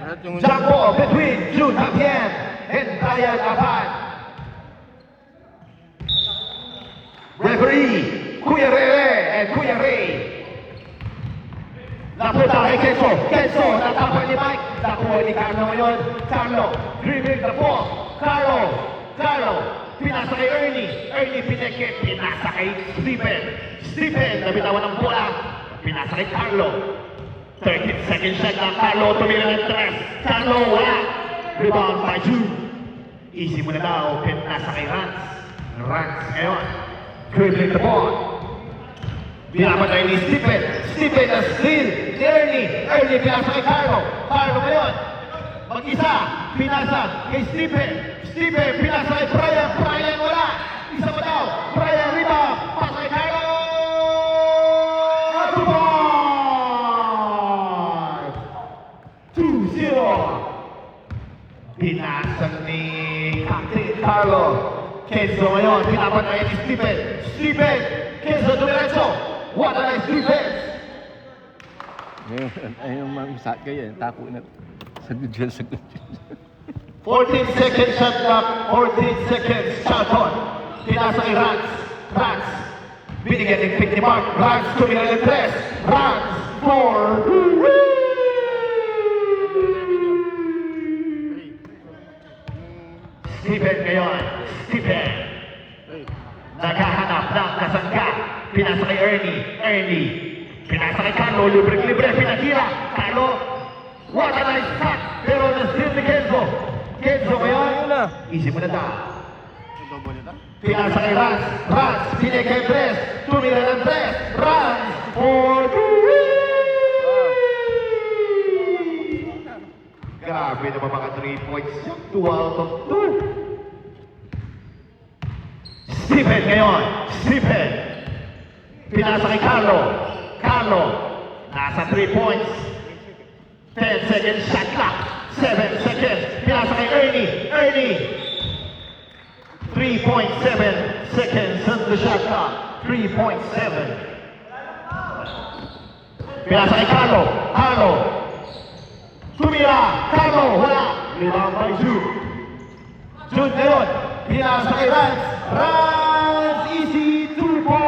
Jump ball between Jun Hapien and Brian Apan. Referee, Kuya Rere and Kuya Ray. Napunta kay Kenzo. Kenzo, natapan ni Mike. Nakuha ni Carlo ngayon. Carlo, dribbling the ball. Carlo, pinasa kay Ernie. Ernie pinakit, pinasa kay Stephen. Stephen, nabitawan ng bola. Pinasa kay Carlo. 13-second shot ng Carlo, tumira ng tres. Carlo, wala. Rebound by June. Easy mo na daw, pinasa kay Rance. Rance ngayon, dribbling the ball. Pinapatay ni Stephen. Stephen na steal. Ernie. Ernie pinasa kay Carlo. Carlo ngayon. Mag-isa. Pinasa kay Stephen. Stephen pinasa kay Brian. Brian wala. Isa pa daw. Brian rebound. Pasa kay Carlo. At 2-0. Pinasa ni Captain Carlo. Kenzo ngayon. Pinapatay ni Stephen. Stephen. Kenzo dumiretso. What a nice defense! Ayun, mag-sat kayo. Tako na. Sagod dyan. 14 seconds shot clock. 14 seconds shot on. Pinasa kay Rance. Rance. Binigyan ng pick ni Mark. Rance tumira ng tres. Rance for... Stephen ngayon. Stephen. Naghahanap ng kasangga. Pinasa kay Ernie. Pinasa kay Carlo. Libre. Pinatira. Carlo. What a nice cut. Pero na-steal ni Kenzo. Kenzo ngayon. Easy mo na daw. Pinasa kay Rance. Rance. Pinay kay Bres. Tumira ng Bres. Rance for 3. Grabe naman mga 3 points. 2 out of 2. Stephen ngayon. Stephen. Pinasa kay Carlo. Carlo. Nasa 3 points. 10 seconds shot clock. 7 seconds. Pinasa kay Ernie. 3.7 seconds on the shot clock. 3.7. Pinasa kay Carlo. Tumira. Carlo. Wala. Rebound by June. June ngayon. Pinasa kay Rance. Rance. Easy 2 points.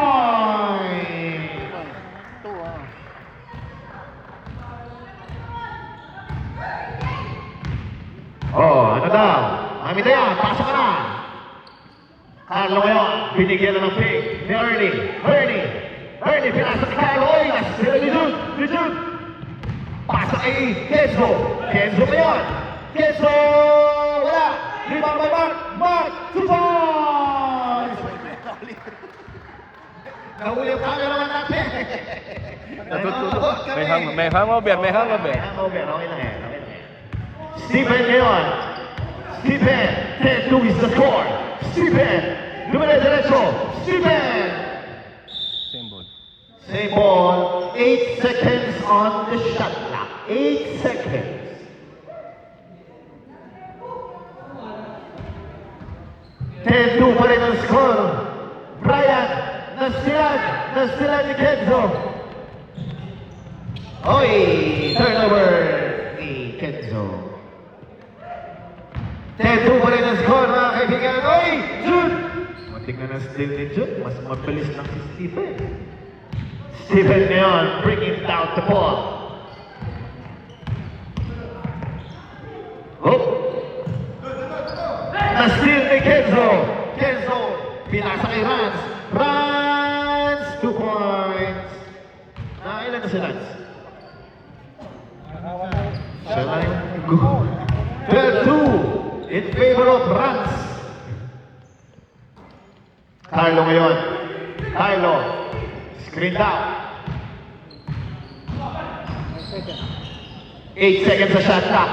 Oh, ano daw? Amita yan, pasok ka na. Carlo ngayon, binigyan na ng pick ni Ernie, pinasa kay Carlo. Oy, nasira ni June. Pasa kay Kenzo. Kenzo ngayon. Kenzo, wala. Rebound by Mark. 2 points. Nahuli yung camera naman natin. May hangover. Okay na yan. Stephen ngayon. Stephen, 10-2 is the score. Stephen, diretso. Stephen. Same ball. 8 seconds on the shot clock. 8 seconds. Ten-2 pa rin ang score. Brian, nasilan ni Kenzo. Oy, turnover ni Kenzo. 10-2 pa rin ang score, mga kaibigan. Oy, June! Matik na steal ni June. Mas mabilis lang si Stephen. Stephen ngayon, bringing down the ball. Oh! Na-steal ni Kenzo. Pinasa kay Rance. 2 points. Ilan na si Rance? Siya na yung goal. 12-2 in favor of Rance. Carlo ngayon. Screen down. 8 seconds sa shot clock.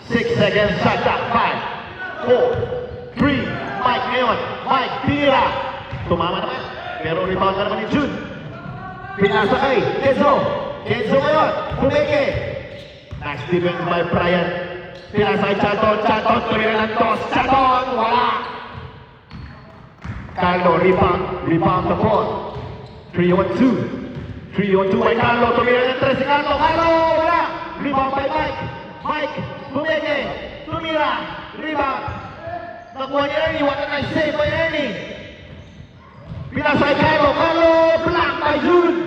6 seconds shot clock. 5, 4, 3. Mike ngayon. Mike, tira. Tumama naman. Pero rebound na naman ni June. Pinasa kay Kenzo ngayon. Pumeke. Nice defense by Brian. Pinasa kay Chaton. Tumira ng toss. Chaton, wala. Carlo, rebound the ball. 3-1-2 by Carlo. Tumira ng tres si Carlo. Wala. Rebound by Mike. Mike, bumeke, tumira, rebound. Nakuha ni Ernie, what a nice save by Ernie. Pinasa kay Carlo, Carlo, blocked by June.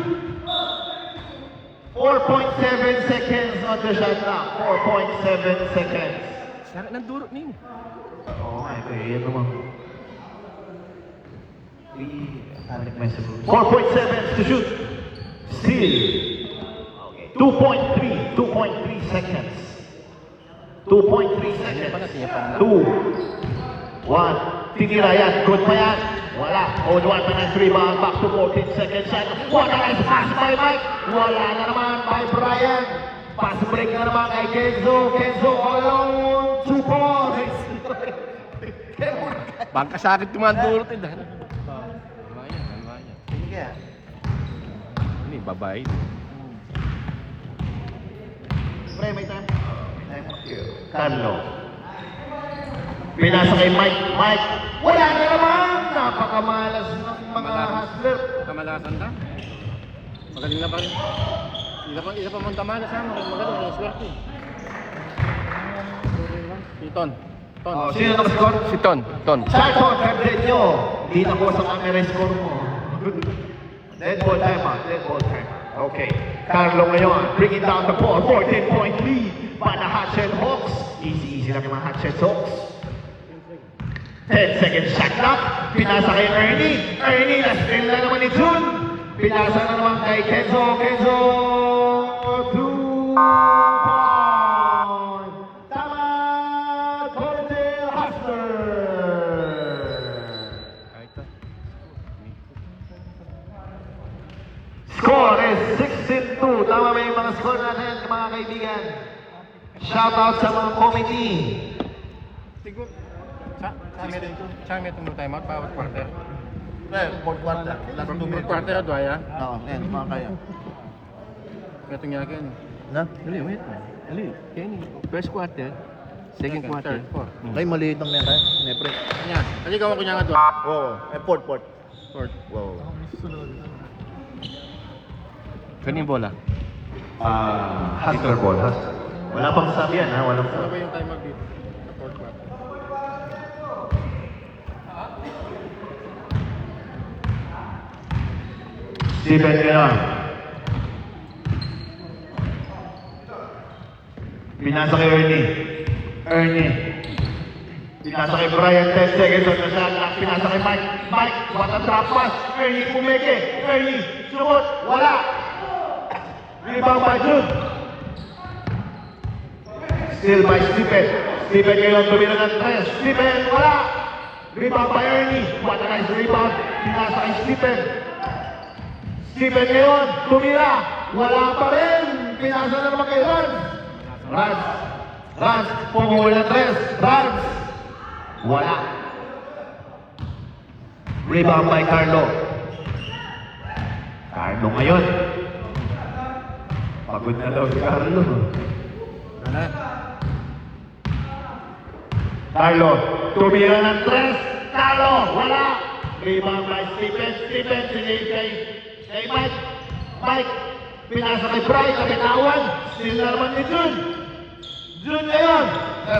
4.7 seconds on the shot clock. 4.7 seconds. Sakit ng duro ni. Oo nga, yan naman. 4.7 to shoot. Still. 2.3 seconds. 2.3 seconds. 2, 1. Tinira yan. Good pa yan. Wala. Old one pa ng rebound. Back to 14 seconds shot. What a nice pass by Mike. Wala na naman by Brian. Pass break na naman kay Kenzo. Kenzo all alone. 2 points. Pagkasakit yung mga duro din. Ano yan? Sige kaya. Ini, babae. Pre, may time. Carlo. Pinasa kay Mike. Mike. Wala na naman. Napakamalas ng mga hustler. Kamalasan ka? Magaling na pa rin. Isa pa mong tamala sa amin. Magaling na swerte. Si Ton. Oh, sino nag-score? Si Ton. Start on, update nyo. Di na ko sa camera yung score mo. Dead ball time, dead ball time. Okay. Carlo ngayon, bringing down the ball. 14-point lead by the Hatchet Hawks. Easy lang yung mga Hatchet Hawks. 10 seconds shot clock. Pinasa kay Ernie. Ernie, na-steal na naman ni June. Pinasa na naman kay Kenzo. Kenzo, 2 point. Tama, Coldale Hustler. Score is 16-2. Tama ba yung mga score natin, mga kaibigan? Shout out sa mga committee. Siguro. Sa amin itong time out, bawat quarter. Fourth quarter. Last 2 minutes. Quarter at waya. Oo, yan. Mga kaya. Itong yakin. Na? Wait. Kenny. First quarter. Second quarter. Ay, maliit lang yan, kaya. May pre. Kanya. Halika mo kunya nga doon. Oo. Fourth. Fourth. Wow. Kanya yung bola. Hustler ball, hustler. Wala pang sabi yan, ha? Walang Ano sabi. ba yung time out dito? Sa fourth quarter. Steven ngayon. Pinasa kay Ernie. Pinasa kay Brian, 10 seconds on the shot clock. Pinasa kay Mike. Mike, what a drop pass. Ernie pumeke. Ernie, sumot. Wala. Rebound by June. Still by Stephen. Stephen ngayon tumira ng 3. Stephen, wala. Rebound by Ernie. What a nice rebound. Pinasa kay Stephen. Stephen ngayon, tumira. Wala pa rin. Pinasa na naman kay Rans. Pumuhol ng 3. Rans. Wala. Rebound by Carlo. Carlo ngayon. Pagod na daw si Carlo. Carlo, tumira ng 3. Carlo, wala. Rebound by Stephen. Stephen, sinave kay Mike. Mike, pinasa kay Brian, kapitawan. Steal na naman ni June. June ngayon.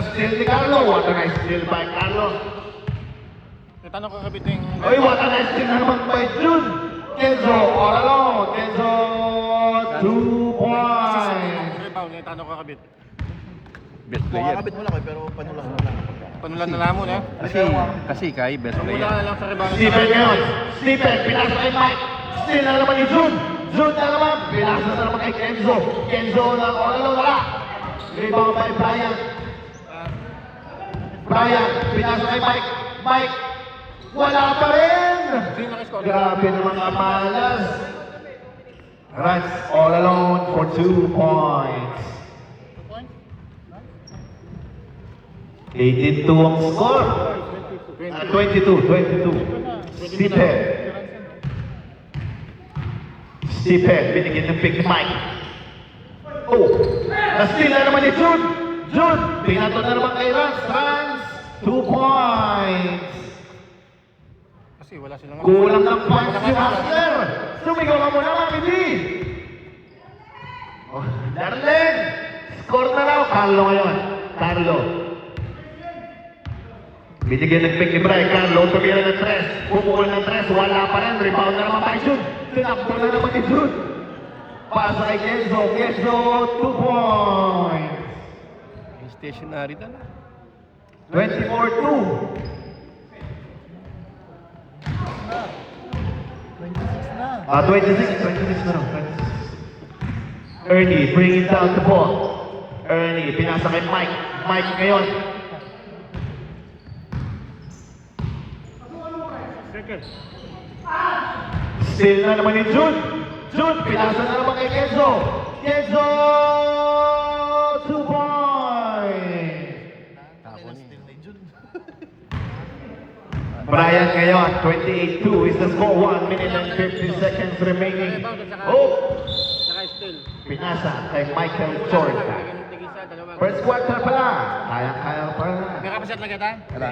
Steal ni Carlo. What a nice steal by Carlo. Tanong ko kabiting. Oy, what a nice steal na naman by June. Kenzo, all alone. Kenzo, 2 points. Rebound, tanong ko kabit. Best player. Makakabit mo lang kayo, pero panulang mo lang. Panulan na lamon eh. Kasi kay best Mula player. na lang sa rebound. Stephen ngayon. Stephen, pinasa kay Mike. Steal na naman ni June. June na naman. Pinasa na naman kay Kenzo. Kenzo na all alone. Wala. Rebound by Brian. Brian, pinasa kay Mike. Mike, wala pa rin. Sino naka-score? Grabe naman ang malas. Rans all alone for 2 points. 18-2 ang score. 22. Stephen, binigyan ng pick ni Mike. Oh, na-steal na naman ni June. June, pinato na naman kay Rans. Rans, 2 points. Kasi wala silang... Kulang ng points si Hustler. Sumigaw ka muna, Mami D. Oh, Darlene, Score na lang. Carlo ngayon. Carlo. Binigyan ng pick ni Bray. Carlo tumira ng 3. Pumukul ng 3. Wala pa rin. Rebound na naman kay Jun. Tinakbo na naman ni Jun. Pasa kay Kenzo. Kenzo, 2 points. Yung stationary na lang. 24-2. 26 na lang. Ernie, bring it down the ball. Ernie, pinasa kay Mike. Mike ngayon. Second. Still na naman ni Jun. Jun, pinasa na naman kay Kenzo. Kenzo, 2 points. Tapon niya. Brian ngayon, 28-2 is the score. 1 minute and 50 seconds remaining. Oh, Saka still. pinasa kay Michael Jordan. First quarter pa lang. Kaya pa lang. Nakapasat lang kita? Wala.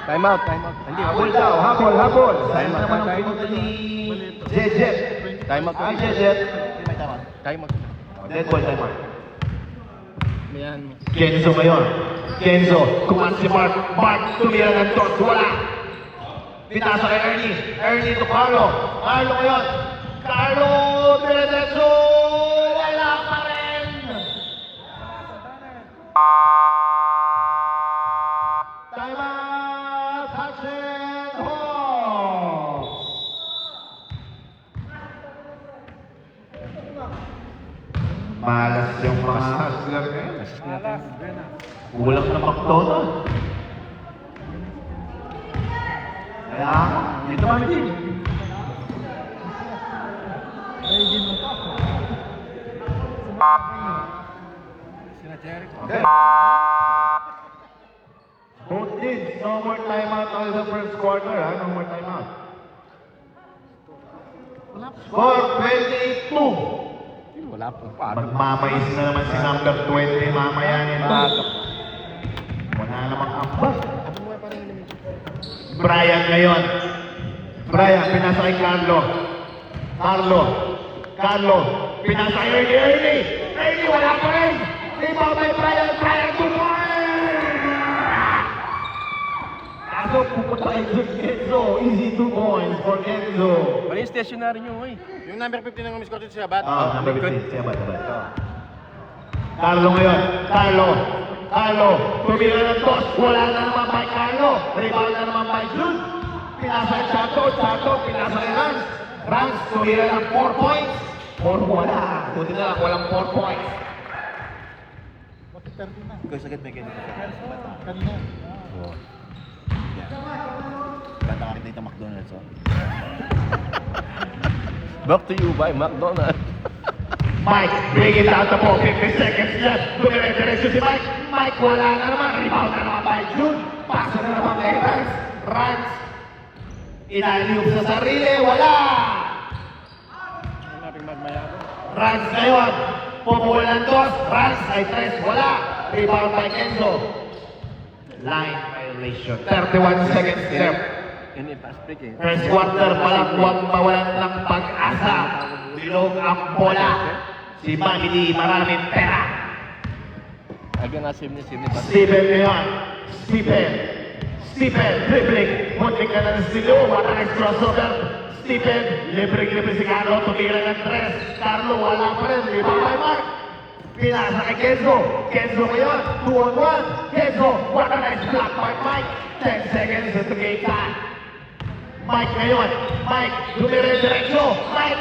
Time out, time out. Hindi, Habol daw, habol. Sayang Time out, naman ang time out. pinunta ni Jejet. Time out. Ay, Jejet. Time out. Dead ball timer. Ayan. Kenzo ngayon. Kenzo, kuman si Mark. Mark, tumira ng toss. Wala. Pinasa kay Ernie. Ernie to Carlo. Carlo ngayon. Carlo, diretso. Wala pa rin. Time out. Hudson Hawks. Malas yung mga hustler ngayon. Kulang na McDonald's. Kaya, dito kami din. Okay. Both teams, no more timeout on the first quarter, ha? No more timeout. Score 28-2. Wala po. Magmamais na naman si number 20 mamaya nito. Wala namang ambas. Brian ngayon. Brian, pinasa kay Carlo. Carlo, pinasa kay Ernie. Ernie, wala pa rin. Rebound by Brian. Brian, 2 points. Kaso pupunta kay Kenzo. Easy 2 points for Kenzo. Wala yung stationary nyo, oy. Yung number 15 ng umiskot dito siya, bat? Number 15. Siya ba? Carlo ngayon. Carlo. Tumira ng toss. Wala na naman by Carlo. Rebound na naman by Jun. Pinasa kay Chato. Pinasa kay Rans. Rans, tumira ng 4 points. 4 wala. Buti na lang, walang 4 points. Ikaw sagad may ganito. Kanina. Ganda ka rin dito McDonald's, oh. Back to you by McDonald's. Mike, bring it out the ball. 50 seconds left. Dumire-diretso si Mike. Mike, wala na naman. Rebound na naman by Jun. Pasa na naman kay Rans. Rans. Inaliyog sa sarili. Wala. Hanaping magmayabang. Rans ngayon. Pumula ng toss. Rans ay 3. Wala. Rebound by Kenzo. Line violation. 31 seconds left. Yun yung fast break eh. First quarter pa lang, huwag mawalan ng pag-asa. Bilog ang bola. Si Manny, maraming pera. Aga nga sim ni pa. Steven ngayon. Steven, dribbling. Muntik ka na ng stilo. Wala ng crossover. Steven, libre si Carlo. Tumira ng 3. Carlo, wala pa rin. Rebound by Mark. Pinasa kay Kenzo. Kenzo ngayon. 2-on-1. Kenzo, what a nice block by Mike. 10 seconds to game time. Mike ngayon. Mike, dumire-diretso. Mike,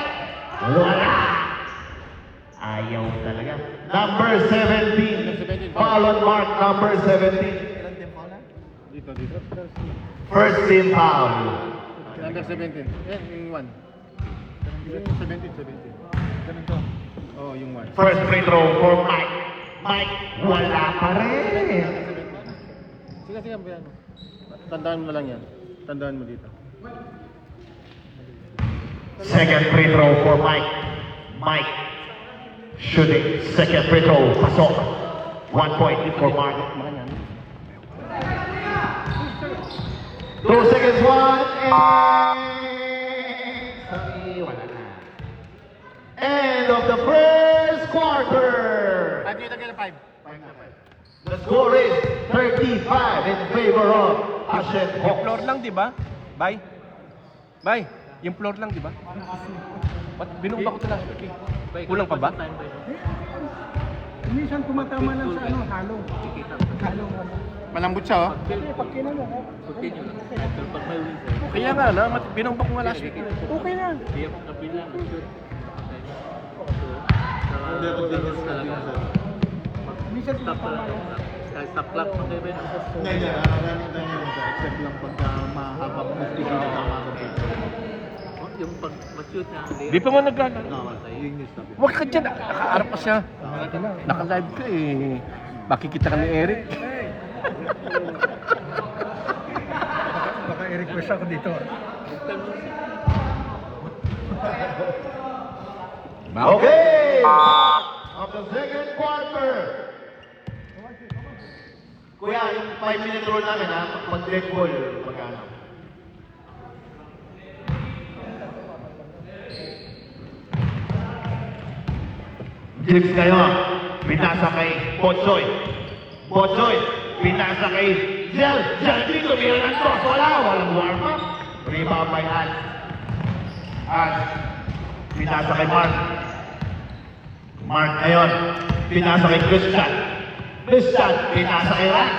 wala. Ayaw talaga. Number 17. Foul on Mark, number 17. Dito. First team foul. Number 17. Yan, yung 1. Yung 17. Ganito. Oh, yung 1. First free throw for Mike. Mike, wala pa rin. Sige, ano. Tandaan mo lang yan. Tandaan mo dito. Second free throw for Mike. Mike shooting. Second free throw. Pasok. 1 point for Mark. 2 seconds, 1, and... Sorry, wala na. End of the first quarter. 5 dito, kaya 5. score is 35 in favor of Ashen Yung Hawks. floor lang, di ba? Bay? Bay, yung floor lang, di ba? Ba't binumba ko ito last week eh? Kulang pa ba? Minsan tumatama lang sa ano, halong. Halong ano. Malambot siya, oh. Eh, pag kinano, Kaya nga, na, binumba ko nga last week. okay na. Minsan tumatama lang. Hindi, except lang pagka mahaba mo speaking na tama ko. Di pa nga naglalaro. Yun yung stop. Huwag ka dyan, nakaarap pa siya. Naka-live ka eh. Makikita ka ni Eric. Baka i-request ako dito. Okay! Of the second quarter. Kuya, yung 5-minute rule namin ha, mag-dead ball, magkano? Jigs ngayon, pinasa kay Botsoy. Botsoy, pinasa kay Jel. Jel dito, mayroon ng toss. Walang warm up. Rebound by Hans. Hans, pinasa kay Mark. Mark ngayon, pinasa kay Christian. Christian, pinasa kay Hans.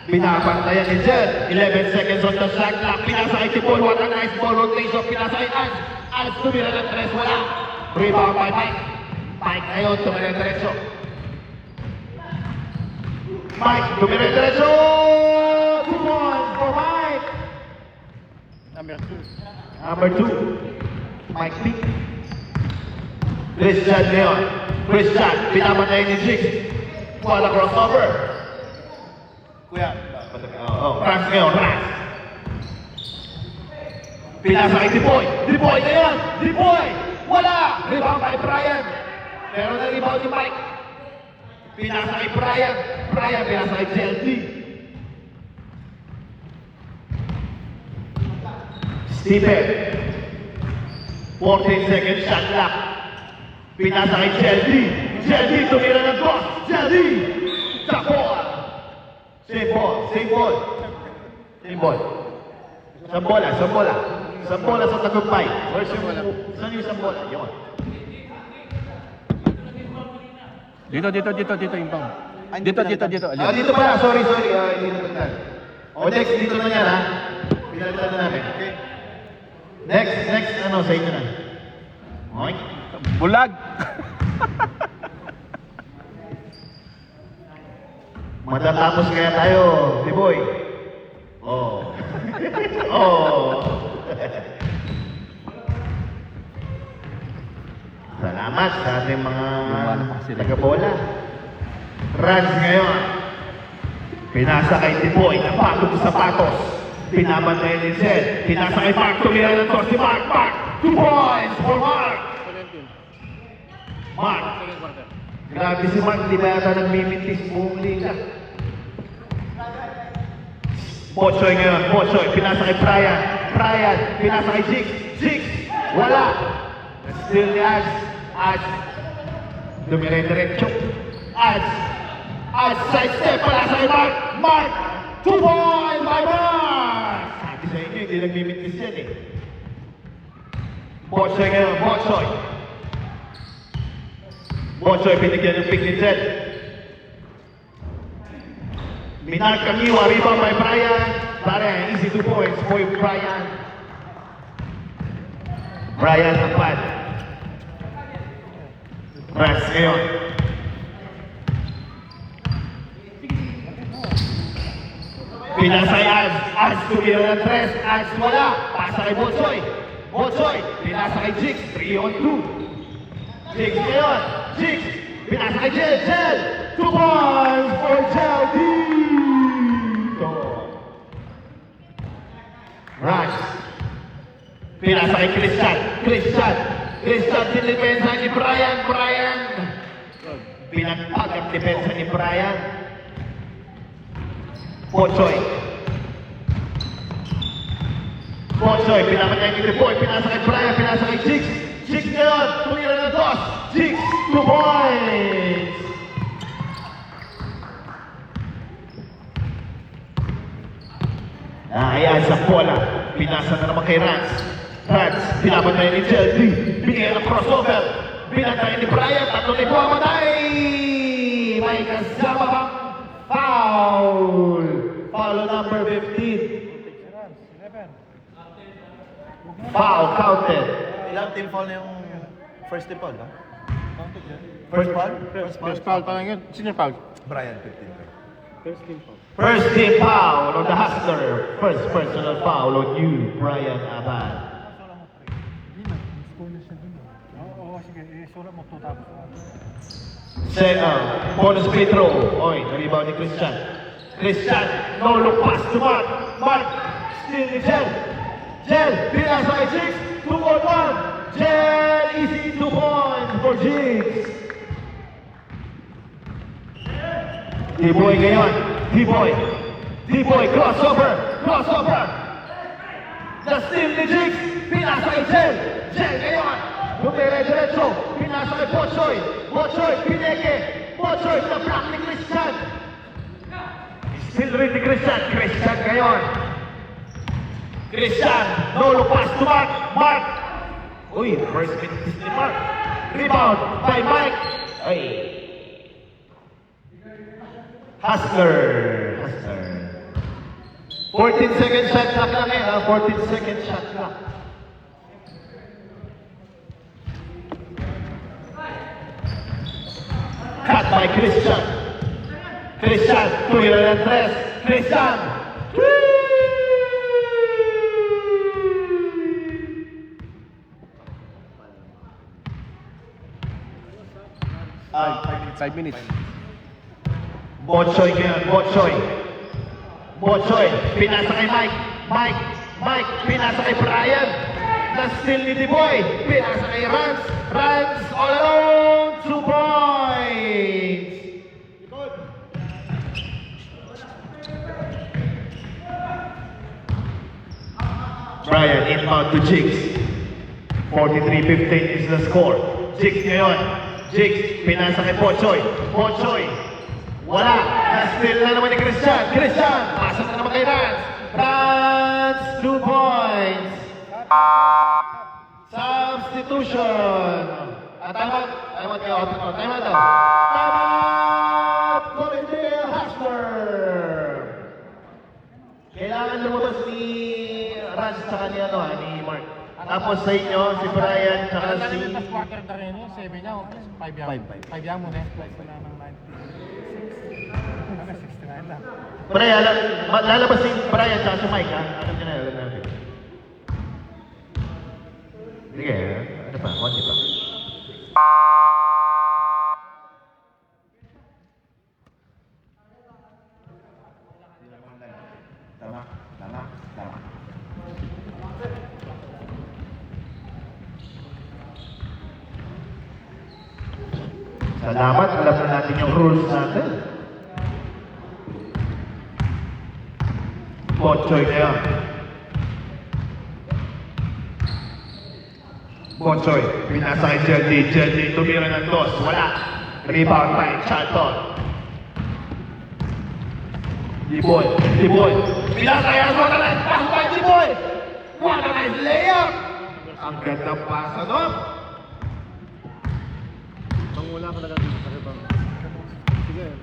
Pinapantayan ni Jel. 11 seconds on the shot clock. Pinasa kay Tipol. What a nice ball rotation. Pinasa kay Hans. Hans tumira ng 3. Wala. Rebound by Mike. Mike ngayon, tumira ng diretso. Mike, tumira ng diretso. 2 points for Mike. Number 2. Mike Pick. Christian ngayon. Christian, pinapatay ni Jigs. Wala crossover. Kuya, Rans ngayon, Rans. Pinasa kay Dipoy. Dipoy ngayon. Dipoy. Wala. Rebound by Brian. Pero na rebound ni Mike. Pinasa kay Brian. Brian pinasa kay JLD. Stephen. 14 seconds shot clock. Pinasa kay JLD. JLD tumira ng cross. JLD. Tapoa. Same ball. Same ball. Same ball. Isang bola. Isang bola. Isang bola sa tagumpay. Where's yung bola? Saan yung isang bola? Yun. Dito yung bang. Dito. Ah, dito pala. Sorry. Hindi na pagtan. O, next. Dito na yan, ha? Pinalitan na namin. Okay. Next. Ano, sa inyo na. Okay? Bulag! Matatapos kaya tayo, Diboy. Oh. Oh. Salamat sa ating mga taga-bola. Rans ngayon. Pinasa kay Diboy. Napagod sa sapatos. Pinabantay ni Zed. Pinasa kay Mark. Tumira ng to si Mark. 2 points for Mark. Mark. Grabe si Mark. Di ba yata nagmimitis buong liga? Botsoy ngayon. Botsoy. Pinasa kay Brian. Brian. Pinasa kay Jigs. Jigs. Wala. Still ni Ads. Ads. Dumire-diretso. Ads. Ads. Side step. Pinasa kay Mark. Mark. 2 points by Mark. Sabi sa inyo, hindi nagmimitis yan eh. Botsoy ngayon. Botsoy. Botsoy. Binigyan ng pick ni Jed. Minar Kamiwa, rebound by Brian. Brian, easy 2 points for Brian. Brian Apad. Rans ngayon. Pinasay Ads. Ads tumira ng 3. Ads wala. Pasa kay Botsoy. Botsoy. Pinasa kay Jigs. 3 on 2. Jigs ngayon. Jigs. Pinasa kay Jel. Jel. 2 points for Jel dito. Rush. Pinasa kay Christian. Christian. Christian dinipensa ni Brian. Brian. Pinagpag ang depensa ni Brian. Botsoy. Botsoy. Pinapatay ni Dipoy. Pinasa kay Brian. Pinasa kay Jigs. Jigs ngayon. Tumira ng toss. Jigs. 2 points. Ayan sa bola. Pinasa na naman kay Rans. Rans, pinapatay ni Chelsea. Binigyan ng crossover. Pinatay ni Brian. Tatlo ni pumamatay. May kasama bang foul? Foul number 15. Foul counted. Ilang team foul na yung first team foul, ha? First foul? First foul pa lang yun. Sino yung foul? Brian, 15. First team foul. First team foul on the Hustler. First personal foul on you, Brian Abad. Oo, sige. Sulat mo 2 tapos. Bonus free throw. Oy, na-rebound ni Christian. Christian, no look pass to Mark. Mark, still ni Jel. Jel, pinasa kay Jigs. 2-on-1. Jel, easy 2 points for Jigs. D-Boy ngayon. D-Boy. D-Boy, crossover. Crossover. The steal ni Jigs. Pinasa kay Jel. Jel ngayon. Dumire-diretso. Pinasa kay Pochoy. Pochoy, pineke. Pochoy, the block ni Christian. Still rin ni Christian. Christian ngayon. Christian, no look pass to Mark. Mark. Uy, first minute ni Mark. Rebound by Mike. Ay. Hustler. Hustler. 14-second shot clock lang eh. 14-second shot clock. Cut by Christian. Christian, tuwira ng tres. Christian. Five minutes. Bochoy ngayon, Bochoy. Bochoy, pinasa kay Mike. Mike, Mike, pinasa kay Brian. Na-steal ni D-Boy. Pinasa kay Rans. Rans all alone, 2 points. Brian inbound to Jigs. 43-15 is the score. Jigs ngayon. Jigs, pinasa kay Pochoy. Pochoy. Wala. Na-steal na naman ni Christian. Christian, pasa na naman kay Rans. Rans, 2 points. Substitution. At tama. Tama kayo. Tama daw. Tama. Colindale Hustler. Kailangan lumabas ni Rans tsaka ni Mark. Tapos sa inyo, si Brian tsaka si... Tapos quarter na rin yun. 7 niya. 5 yan. 5 yan muna. Wala nang 69 lang. Brian, lalabas si Brian tsaka si Mike, ha? Alam niyo na, alam natin. Sige, ano pa? Konti pa. Tama, tama, tama. Salamat, alam na natin yung rules natin. Bochoy ngayon. Bochoy, pinasa kay Jelly. Jelly, tumira ng dos. Wala. Rebound by Charlton. D-Boy, D-Boy. Pinasa kay Aswata na. Pass by D-Boy. What a nice layup. Ang ganda pasa doon. Mangula ka na lang dito sa rebound. Sige,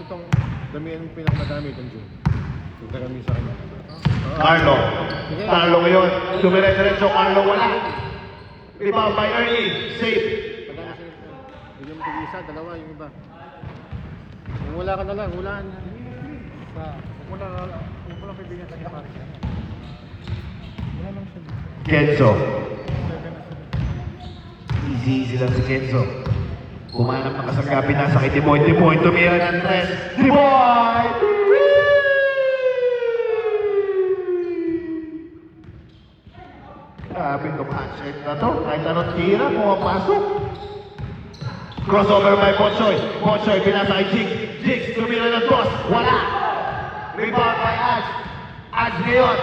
itong damihan yung pinakamadami dyan dyan. So, karami sa kanya. Carlo. Carlo ngayon. Dumire-diretso. Carlo wala. Rebound by Ernie. Safe. Bigyan mo tig-isa, dalawa yung iba. Kung wala ka na lang, hulaan. Wala lang bibigyan sa pare. Wala lang siya. Kenzo. Easy lang si Kenzo. Kumanap ng kasanggapi nasa kay Timoy. Timoy, tumira ng tres. Timoy! Grabe itong handshake na to. Kahit anong tira, pumapasok. Crossover by Bochoy. Bochoy, pinasa kay Jigs. Jigs, tumira ng dos. Wala! Rebound by Aj. Aj ngayon.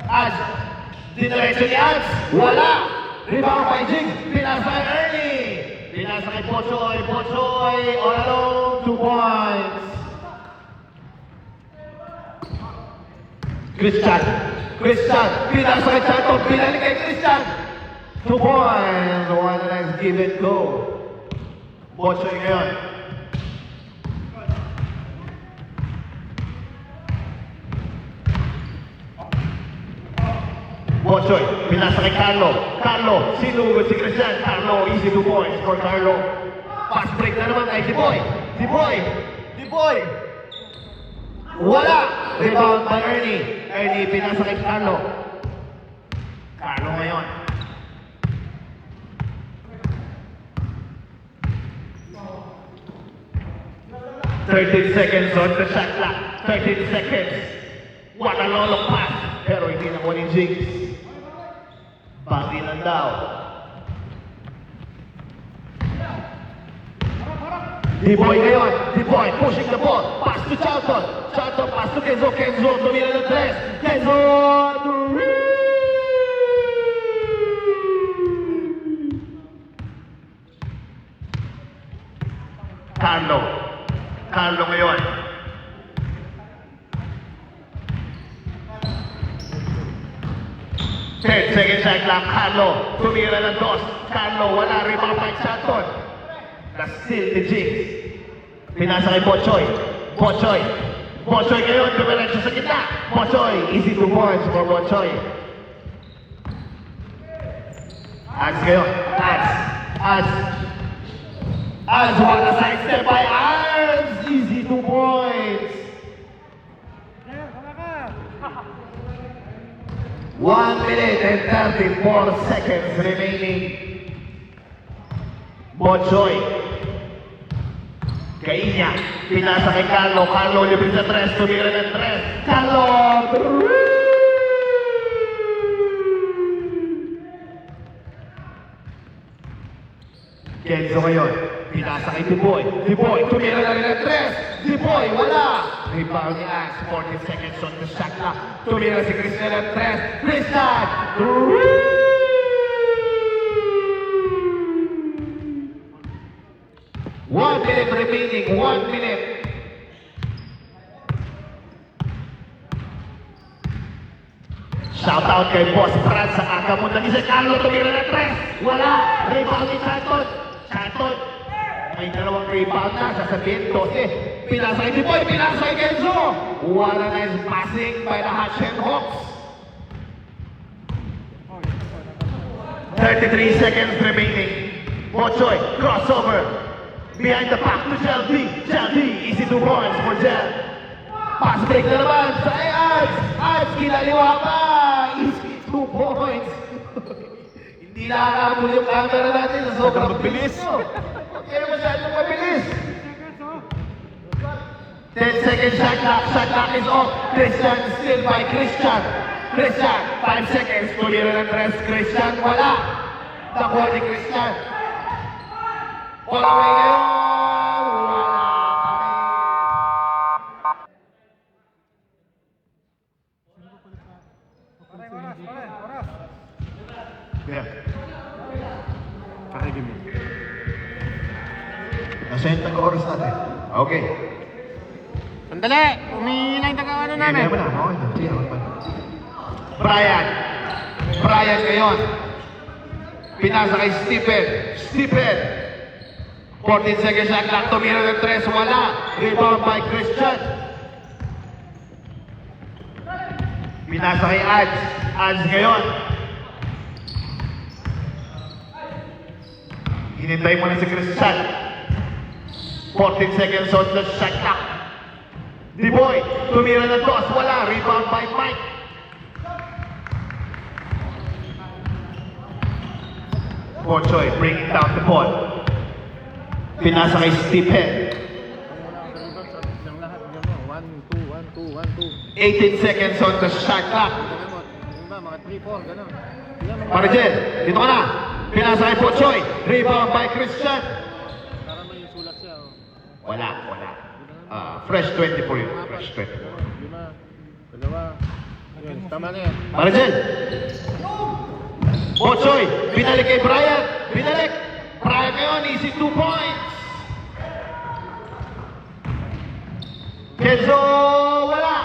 Aj. Dinerecho ni Aj. Wala! Rebound by Jigs. Pinasa kay Ernie. Pinasa kay Bochoy. Bochoy, all alone, 2 points. Christian. Christian. Pinasa kay Santos. Pinalik kay Christian. 2 points. One nice give and go. Bochoy ngayon. Bochoy. Pinasa kay Carlo. Carlo. Sinugod si Christian. Carlo. Easy 2 points for Carlo. Pass break na naman kay Diboy. Diboy. Diboy. Wala! Rebound by Ernie. Ernie, pinasa kay Carlo. Carlo ngayon. "13 seconds on the shot clock. 13 seconds. What a lolong pass. Pero hindi na ni Jigs. Banginan daw. D-Boy ngayon. D-Boy pushing the ball. Pass to Charlton. Charlton pass to Kenzo. Kenzo tumira ng 3. Kenzo! Carlo. Carlo ngayon. Ten seconds shot clock. Carlo tumira ng 2. Carlo wala. Rebound by Charlton. That's still the Jigs. Pinasa kay Bochoy. Bochoy. Bochoy ngayon, dumiretso sa gitna. Bochoy. Easy 2 points for Bochoy. Ads ngayon. Ads. What a side step by Ads. Easy 2 points. 1 minute and 34 seconds remaining. Bochoy. Kainya, pinasa kay Carlo. Carlo libre sa 3, tumira ng 3. Carlo! Kenzo ngayon, pinasa kay Diboy. Diboy, tumira na rin ng 3. Diboy, wala! Rebound ni Axe, 14 seconds on the shot clock. Tumira si Christian ng 3. Christian! 1 minute remaining, 1 minute. Shout out kay Boss Brad sa kagamot ng isa. Carlo tumira ng 3. Wala. Rebound ni Santos. Santos. May 2 rebound na. Sasabihin 12. Pinasa kay Diboy. Pinasa kay Kenzo. What a nice passing by the Hatchet Hawks. 33 seconds remaining. Bochoy, crossover. Behind the back to Gel D. Gel D, easy 2 points for Gel. Pass break na naman sa Ads. Ads, kinaliwa pa. Easy 2 points. Hindi nakakabul yung camera natin sa sobrang bilis. Kaya masyadong mabilis. 10 seconds shot clock. Shot clock is off. Christian still by Christian. Christian, 5 seconds. Tumira ng 3. Christian, wala. Nakuha ni Christian. Wala ngayon. Yeah. Pakigim mo. Nasa yung taga-oras natin. Okay. Sandali! Umihingi lang taga ano namin. Hindi mo na. Okay. Sige, okay pa. Brian. Brian ngayon. Pinasa kay Stephen. Stephen. 14 seconds shot clock. Tumira ng 3. Wala. Rebound by Christian. Pinasa kay Ads. Ads ngayon. Hinintay mo na si Christian. 14 seconds on the shot clock. D-Boy, tumira ng 2, wala. Rebound by Mike. Bochoy bringing down the ball. Pinasa kay Stephen. Isang lahat. 1, 2, 1, 2, 1, 2. 18 seconds on the shot clock. Mga 3, 4, gano'n. Maricel, dito ka na. Pinasa kay Bochoy. Rebound by Christian. Para may sulat siya. Wala. Fresh 20 for you. Fresh 20. 5, 2. Yun, tama na yan. Maricel. Bochoy, binalik kay Brian. Binalik. Brian ngayon, easy 2 points. Kenzo, wala.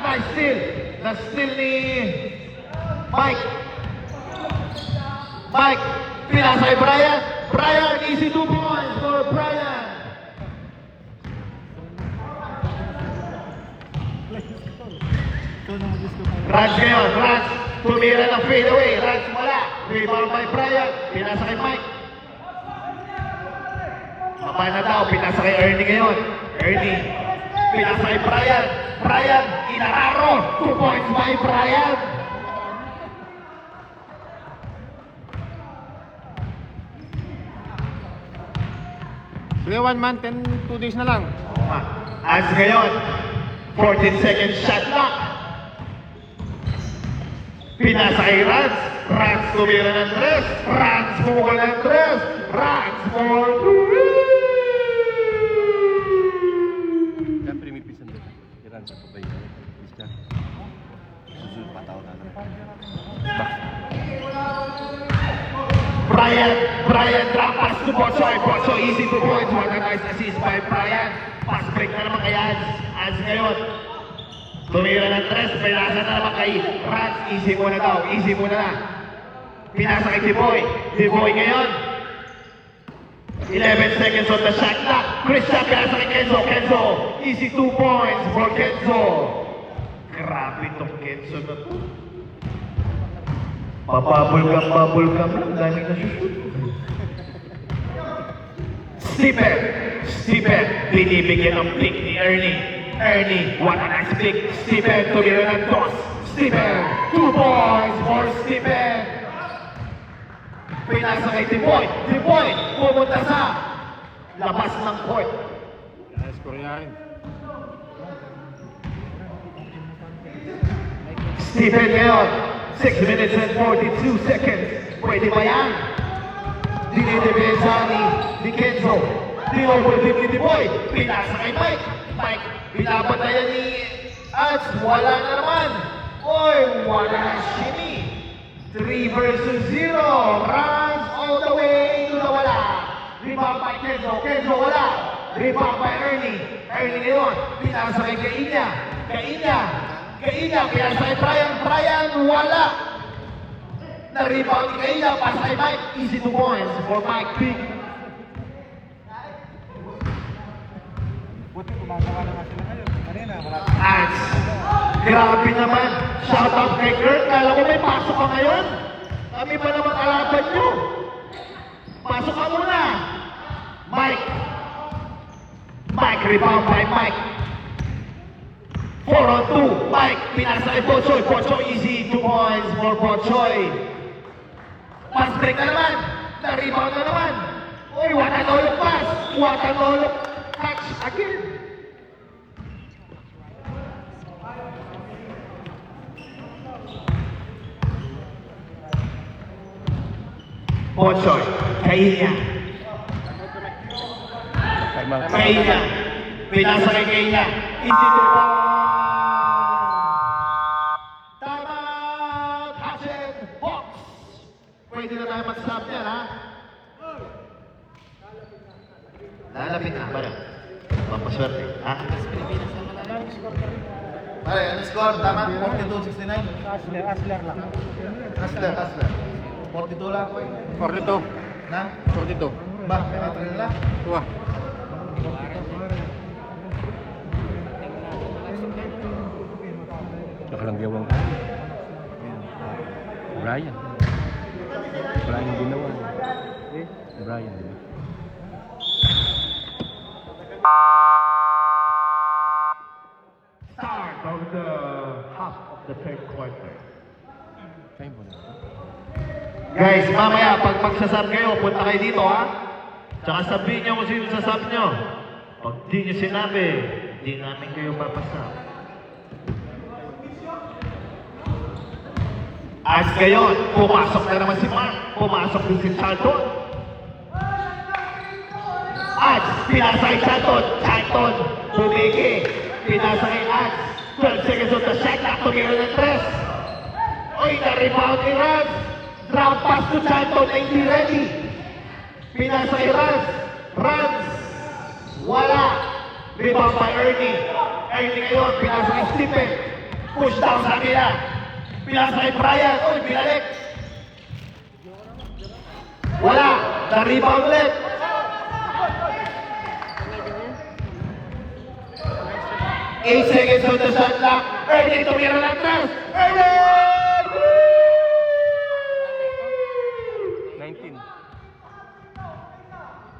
Nice steal. Na-steal ni Mike. Mike, pinasa kay Brian. Brian, easy 2 points for Brian. Rans ngayon, Rans. Tumira ng fadeaway. Rans wala. Rebound by Brian. Pinasa kay Mike. Mapa na daw. Pinasa kay Ernie ngayon. Ernie. Pinasa kay Brian. Brian, inararo. 2 points by Brian. Sige, 1 month and 2 days na lang. As ngayon, 14 seconds shot clock. Pinasa kay Rans. Rans tumira ng 3. Rans pumukol ng 3. Rans for 2. Siyempre may pisan doon. Iran sa pabay. Pisan. Susunod pa tao na lang. Brian drop pass to Bochoy. Bochoy easy 2 points. What a nice assist by Brian. Pass break na naman kay As ngayon, tumira ng 3. Pinasa na naman kay Rans. Easy muna daw. Easy muna na. Pinasa kay Diboy. Diboy ngayon. 11 seconds on the shot clock. Christian pinasa kay Kenzo. Kenzo. Easy 2 points for Kenzo. Grabe itong Kenzo na to. Bubble gum lang. Dami na shoot. Stephen. Binibigyan ng pick ni Ernie. Ernie, what a nice pick. Stephen, tumira ng toss. Stephen, 2 points for Stephen. Pinasa kay Diboy. Diboy, pumunta sa labas ng court. Yes, Korean. Stephen ngayon, 6 minutes and 42 seconds. Pwede ba yan? Dinidepensa ni Kenzo. Di-overtip ni Diboy. Pinasa kay Mike. Mike, pinapatayan ni Ats. Wala na naman. Oy, wala na shimmy. 3 versus 0. Runs all the way to the wala. Rebound by Kenzo. Kenzo wala. Rebound by Ernie. Ernie ngayon. Pinasa kay Kainya. Kainya. Pinasa kay Brian. Brian wala. Na-rebound ni Kainya. Pass kay Mike. Easy 2 points for Mike Big. Buti gumagawa naman sila ngayon. Kanina, wala. Ats. Grabe naman. Shout out kay Kurt. Kala ko may pasok ka ngayon. Kami pa naman kalaban nyo. Pasok ka muna. Mike, rebound by Mike. 4 on 2. Mike, pinasa kay Bochoy. Bochoy, easy 2 points for Bochoy. Pass break na naman. Na-rebound na naman. Uy, watanolog pass. Watanolog catch again. Bochoy, Kainya. Kainya. Pinasa kay Kainya. Easy to go. Tama! Hatchet box. Pwede na tayo mag-stop yan, ha? Lalapit na, para. Pampaswerte, ha? Pare, ano score? Tama? 42-69? Asler lang. Hustler. 42 lang ko eh. 42. Na? 42. Ba, may natin nila? Tuwa. Nakalanggawang Brian. Brian ginawa. Brian, di ba? Start of the half of the third quarter. Time mo na. Guys, mamaya, pag magsasab kayo, punta kayo dito, ha? Tsaka sabihin nyo kung sino sasab nyo. Pag di nyo sinabi, di namin kayo papasab. As ngayon, pumasok na naman si Mark. Pumasok din si Charlton. As, pinasa kay Charlton. Charlton, bumigi. Pinasa kay As. 12 seconds on the shot clock. Tumira ng 3. Oy, na-rebound ni Rans. Drop pass to Charlton na hindi ready. Pinasa kay Rans. Rans. Wala. Rebound by Ernie. Ernie ngayon, pinasa kay Stephen. Push down sa kanila. Pinasa kay Brian. Uy, pinalik. Wala. Na-rebound ulit. Eight seconds on the shot clock. Ernie, tumira ng tres. Ernie! 19.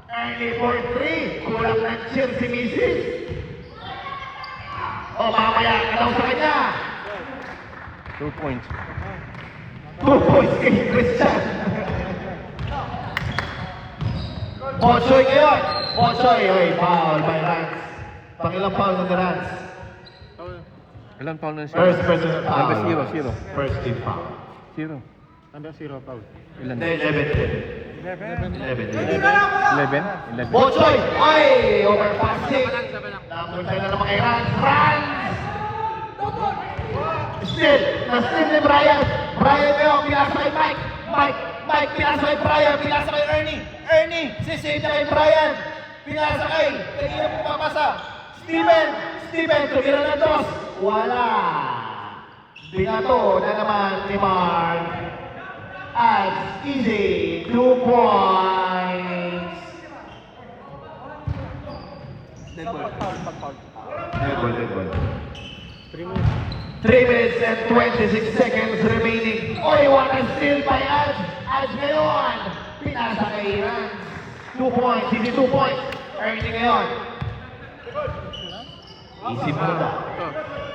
Ernie for three. Kulang ng cheer si Mrs. O, mamaya ka daw sa kanya. 2 points. 2 points kay Christian. Bochoy ngayon. Bochoy. Oy, foul by Rans. Pangilang foul ng Rans. Ilan foul na siya? First personal foul. Number 0. First team foul. 0. Number 0, foul. Ilan? 11. 11. 11? Bochoy! Oy! Overpassing! Napunta na naman kay Rans. Rans! Still! Na-steal ni Brian. Brian ngayon, pinasa kay Mike. Mike, pinasa kay Brian. Pinasa kay Ernie. Ernie, sisave niya kay Brian. Pinasa kay. Kanina po papasa. Steven, tumira na dos. Wala. Binato na naman ni Mark. As easy, 2 points. Dead ball. 3 minutes and 26 seconds remaining. Oy, what a steal by Ads. Ads ngayon. Pinasa kay Rans. 2 points, easy 2 points. Earning ngayon. Easy muna.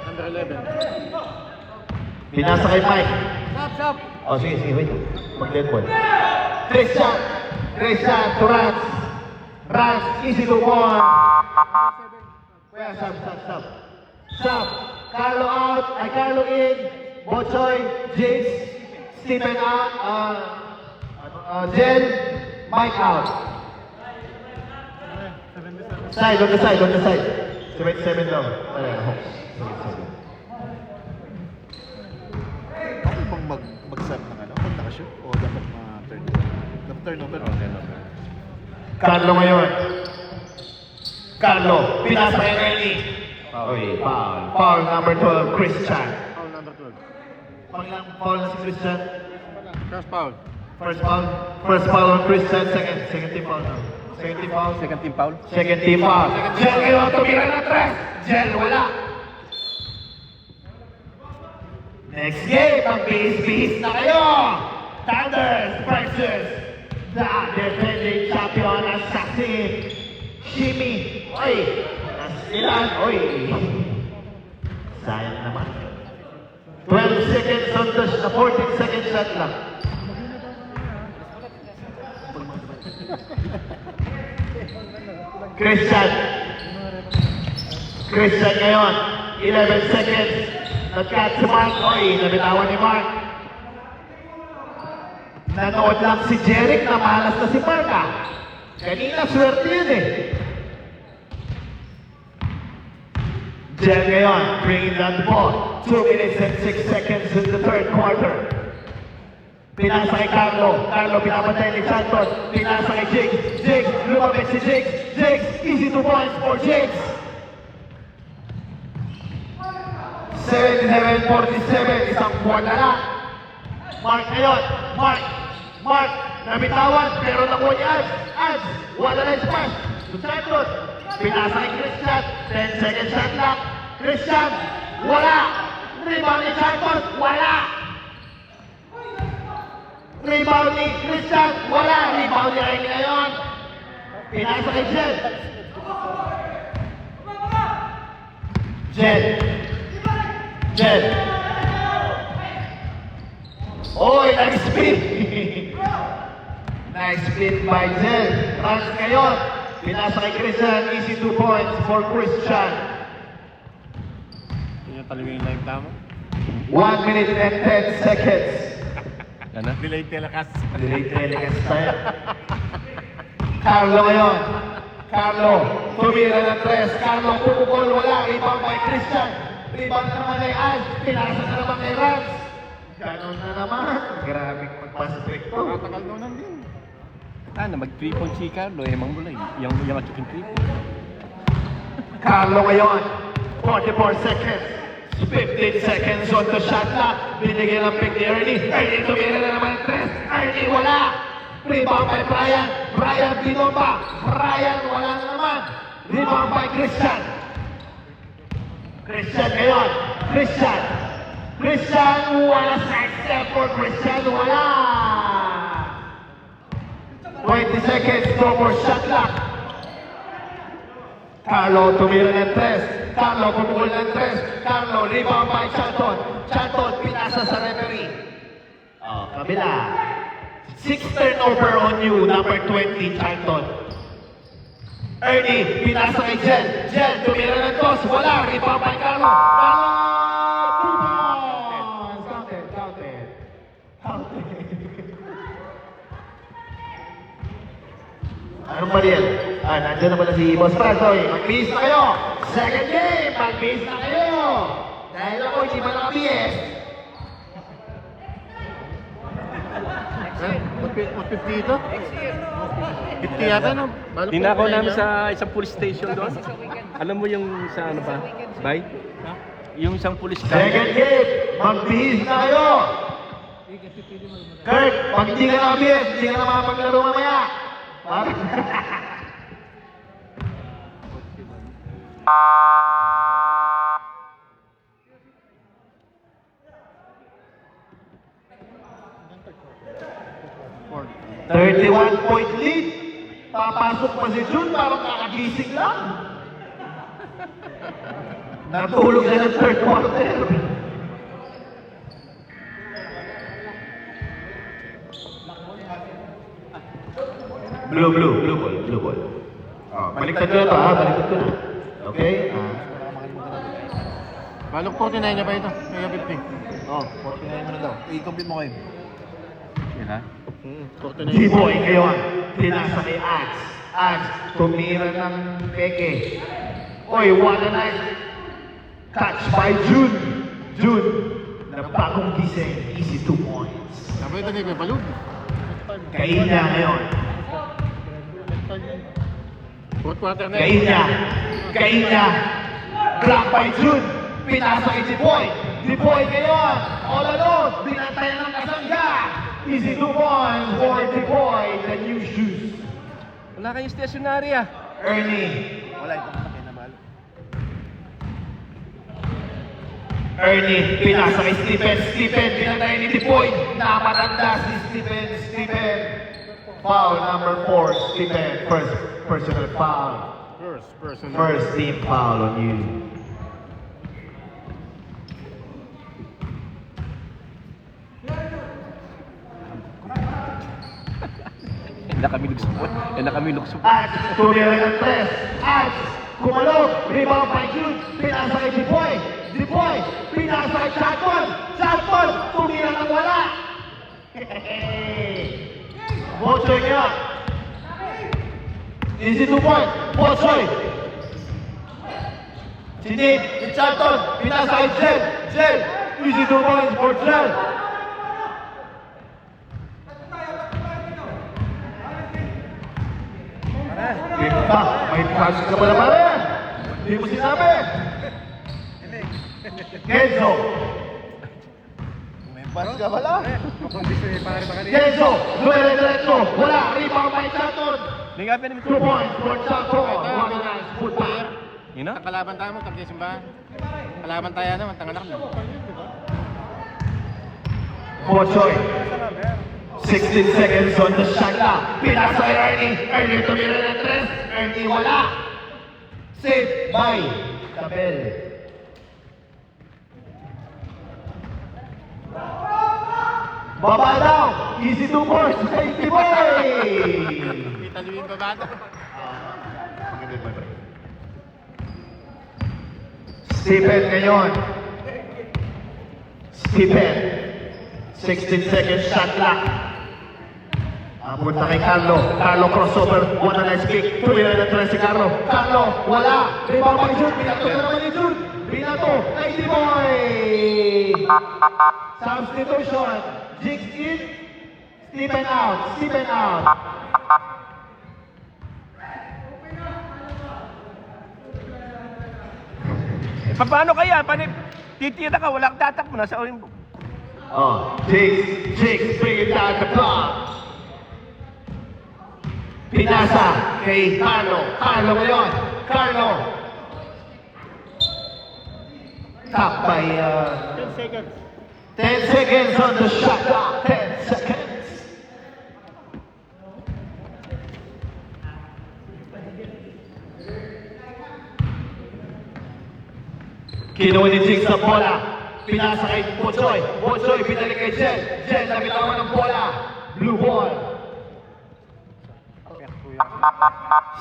Number 11. Pinasa kay Mike. Stop! Oh, sige, wait. Mag-dead ball. Christian to Rans. Rans, easy 2 points. Kuya, stop. Carlo out, Carlo in. Bochoy, James, Stephen out. Jen, Mike out. On the side. 77 daw. Hawks. 77. Okay bang mag-set ng ano? Pag nakashoot? O dapat ma-turn? Dapat turnover? Carlo ngayon. Carlo, pinasa kay Ernie. Foul. Foul number 12, Christian. Foul number 12. Pangilang foul na si Christian? Cross foul. First foul on Christian. Second team foul now. Second team foul. Second team foul? Second team foul. Jen ngayon, tumira na tres. Jen, wala. Next game, ang bihis-bihis na kayo. Thunders versus the defending champion Assassin. Shimi. Oy, nasilan. Oy. Sayang naman. 12 seconds on the 14 second shot lang. Christian ngayon, 11 seconds. Nag-cut si Mark. Oy, nabitawan ni Mark. Nanood lang si Jeric na malas na si Mark ah. Kanina swerte yun eh. Jen ngayon, bringing down the ball. 2 minutes and 6 seconds in the third quarter. Pinasa kay Carlo. Carlo pinapatay ni Santos. Pinasa kay Jigs. Lumabit si Jigs. Easy 2 points for Jigs. 77-47. Isang buwan na lang. Mark ngayon. Mark. Nabitawan. Pero nakuha ni Ads. Wala na yung pass. To Santos. Pinasa kay Christian. 10 seconds shot lang. Christian. Wala. Rebound ni Santos. Wala. Rebound ni Christian. Wala. Rebound ni Rainy ngayon. Pinasa kay Jen. Oy, nice spin. Nice spin by Jen. Rans ngayon. Pinasa kay Christian. Easy 2 points for Christian. Yun yung talaga yung live tama? 1 minute and 10 seconds. Ano? Delayed telecast. Delayed telecast tayo. Carlo ngayon. Carlo, tumira ng tres. Carlo, pupukol, wala. Rebound by Christian. Rebound na naman kay Ads. Pinasa na naman kay Rans. Ganon na naman. Grabing magpa-strict to. Matagal daw nang din. Mag 3 points si Carlo, emang mulay. Yung matukin 3 points. Carlo ngayon. 44 seconds. 15 seconds on the shot clock. Binigyan ng pick ni Ernie. Ernie tumira na naman ng 3. Ernie wala. Rebound by Brian. Brian binomba. Brian wala na naman. Rebound by Christian. Christian ngayon. Christian. Christian wala. Side step for Christian wala. 20 seconds. No more shot clock. Carlo tumira ng 3. Carlo pumukul ng 3. Carlo rebound by Chanton. Chanton pinasa sa referee. Oh, kabila. 6 turnover on you, number 20, Chanton. Ernie, pinasa kay Jen. Jen, tumira ng toss. Wala, rebound by Carlo. Carlo! 2 points! Counted, counted. Counted. Anong ba yan? Nandiyan na pala si Boss Franzoy. Mag-bihis na kayo! Second game! Mag-bihis na kayo! Dahil ako, hindi pa nakabihis. What 50 ito? 50 yata, no? Balok Ninakaw po, namin yan. sa isang police station doon. Alam mo yung sa ano ba? Bay? Yung isang police Second game! Mag-bihis na kayo! Kurt, pag hindi ka nakabihis, hindi ka na makapaglaro mamaya. Four. 31-point lead. Papasok pa si Jun, parang kakagising lang. Natulog na ng third quarter. Blue ball. Baliktad ko na ito, ha? Baliktad ko na. Okay? Balok 49 na ba ito? Kaya 50. Oh, 49 mo na daw. I-complete mo kayo. Yan ha? 49. D-boy ngayon. Pinasa kay Ads. Ads, tumira ng peke. Oy, what a nice catch by June. June, na bagong gising. Easy 2 points. Sabi ito ni Balog. Kain niya ngayon. Fourth quarter na. Kain niya. Kain niya. Block by June. Pinasa kay D-boy. D-boy ngayon. All alone. Binantayan ng kasangga. Easy 2 points for D-boy. The new shoes. Wala kayong stationary ah. Ernie. Wala itong malaki na balo. Ernie, pinasa kay Stephen. Stephen, pinatay ni D-boy. Napatanda si Stephen. Stephen. Foul number 4. Stephen. First personal foul. First team foul on you. Yan na kami lugsupot. Yan na kami lugsupot. At tumira ng 3. At kumalog. Rebound by June. Pinasa kay D-boy. D-boy. Pinasa kay Chanton. Chanton. Tumira ng wala. Bochoy nga. Easy 2 points. Bochoy. Si Nate. Si Chanton. Pinasa kay Jen. Jen. Easy 2 points for Jen. May pass ka pala pala. Hindi mo sinabi. Kenzo. May pass ka pala. Kenzo. Dire-diretso. Wala. Rebound by Chanton. Hindi nga pinamit 2 points for Chanton. What a nice putback. You know? Kalaban tayo mo, tagli simbahan. Kalaban tayo naman, tanganak na. Bochoy. 16 seconds on the shot clock. Pinasa kay Ernie. Ernie tumira ng 3. Ernie wala. Saved by Tabel. Baba daw. Easy 2 points. Safety boy. Kita nyo yung babado. Stephen ngayon. Stephen. 16 seconds shot clock. Punta kay Carlo. Carlo crossover. What a nice kick. Tumira na 3 si Carlo. Carlo, wala. Rebound by June. Binato na naman ni June. Binato. Ay, di boy. Substitution. Jigs in. Stephen out. Stephen out. Paano kaya? Titira ka, walang tatak mo. Nasa orin mo. Oh, Jigs, bring it down the block. Pinasa kay Carlo. Carlo ngayon. Carlo. Top by 10 seconds. 10 seconds on the shot clock. 10 seconds. Kinuha ni Jigs ang bola. Pinasa kay Bonsoy. Bonsoy, pinalik kay Jen. Jen, nabitawan ng bola. Blue ball.